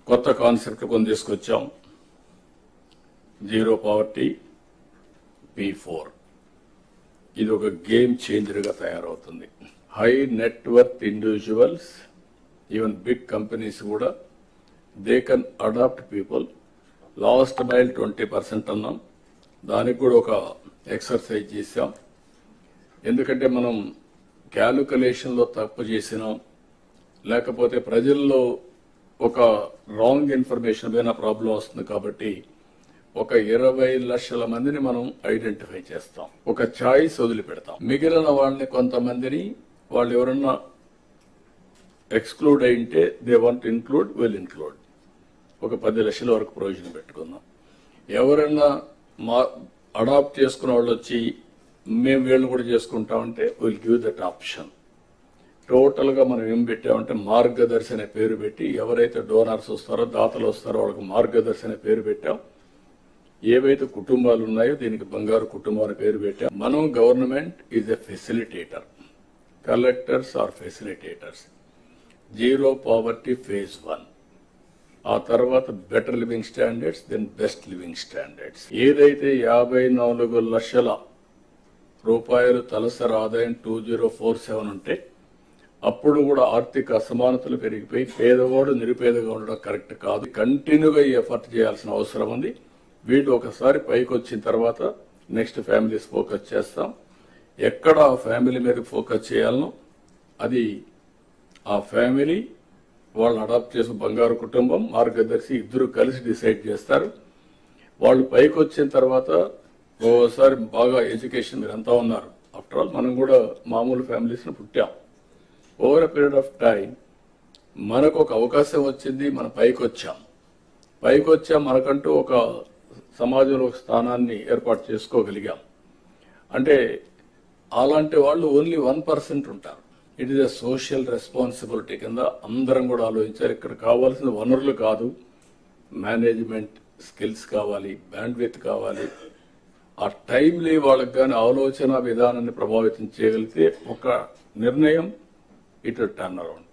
కొత్త కాన్సెప్ట్ కొని తీసుకొచ్చాం. Zero poverty P4. ఇది ఒక గేమ్ చేంజర్గా తయారవుతుంది. High net worth individuals, even big companies కూడా they can adopt people. Last mile 20% అన్నాం. దానికి కూడా ఒక ఎక్సర్సైజ్ చేశాం. ఎందుకంటే మనం క్యాలిక్యులేషన్లో తప్పు చేసినాం, లేకపోతే ప్రజల్లో ఒక రాంగ్ ఇన్ఫర్మేషన్ పైన ప్రాబ్లం వస్తుంది. కాబట్టి ఒక 20 లక్షల మందిని మనం ఐడెంటిఫై చేస్తాం. ఒక చాయిస్ వదిలిపెడతాం. మిగిలిన వాళ్ళని కొంతమందిని వాళ్ళు ఎవరన్నా ఎక్స్క్లూడ్ అయింటే they want include, will include. ఒక 10 లక్షల వరకు ప్రొవిజన్ పెట్టుకుందాం. ఎవరైనా అడాప్ట్ చేసుకున్న వాళ్ళు వచ్చి మేము వీళ్ళని కూడా చేసుకుంటామంటే will give that option. Total గా మనం ఏం పెట్టామంటే మార్గదర్శి అనే పేరు పెట్టి ఎవరైతే డోనర్స్ వస్తారో, దాతలు వస్తారో వాళ్ళకి మార్గదర్శి అనే పేరు పెట్టాం. ఏవైతే కుటుంబాలు ఉన్నాయో దీనికి బంగారు కుటుంబం అనే పేరు పెట్టాం. మనం government is a facilitator, collectors are facilitators. Zero poverty phase 1, ఆ తర్వాత better living standards, then best living standards. ఏదైతే 54 లక్షల రూపాయలు తలసరి ఆదాయం 2047 ఉంటే అప్పుడు కూడా ఆర్థిక అసమానతలు పెరిగిపోయి పేదవాడు నిరుపేదగా ఉండడం కరెక్ట్ కాదు. కంటిన్యూగా ఈ ఎఫర్ట్ చేయాల్సిన అవసరం ఉంది. వీళ్ళు ఒకసారి పైకి వచ్చిన తర్వాత నెక్స్ట్ ఫ్యామిలీస్ ఫోకస్ చేస్తాం. ఎక్కడ ఆ ఫ్యామిలీ మీద ఫోకస్ చేయాలనో అది ఆ ఫ్యామిలీ వాళ్ళు అడాప్ట్ చేసిన బంగారు కుటుంబం, మార్గదర్శి ఇద్దరు కలిసి డిసైడ్ చేస్తారు. వాళ్ళు పైకి వచ్చిన తర్వాత ఓసారి బాగా ఎడ్యుకేషన్ మీరు అంతా ఉన్నారు. ఆఫ్టర్ ఆల్ మనం కూడా మామూలు ఫ్యామిలీస్ని పుట్టాం. Over a period of time మనకు ఒక అవకాశం వచ్చింది, మనం పైకి వచ్చాం. మనకంటూ ఒక సమాజంలో ఒక స్థానాన్ని ఏర్పాటు చేసుకోగలిగాం. అంటే అలాంటి వాళ్ళు ఓన్లీ 1% ఉంటారు. It is a social responsibility కింద అందరం కూడా ఆలోచించారు. ఇక్కడ కావాల్సిన వనరులు కాదు, మేనేజ్మెంట్ స్కిల్స్ కావాలి, బ్యాండ్విడ్త్ కావాలి. ఆ టైంలీ వాళ్ళకి కానీ ఆలోచన విధానాన్ని ప్రభావితం చేయగలిగితే ఒక నిర్ణయం ఇట్ టర్న్ అరౌండ్.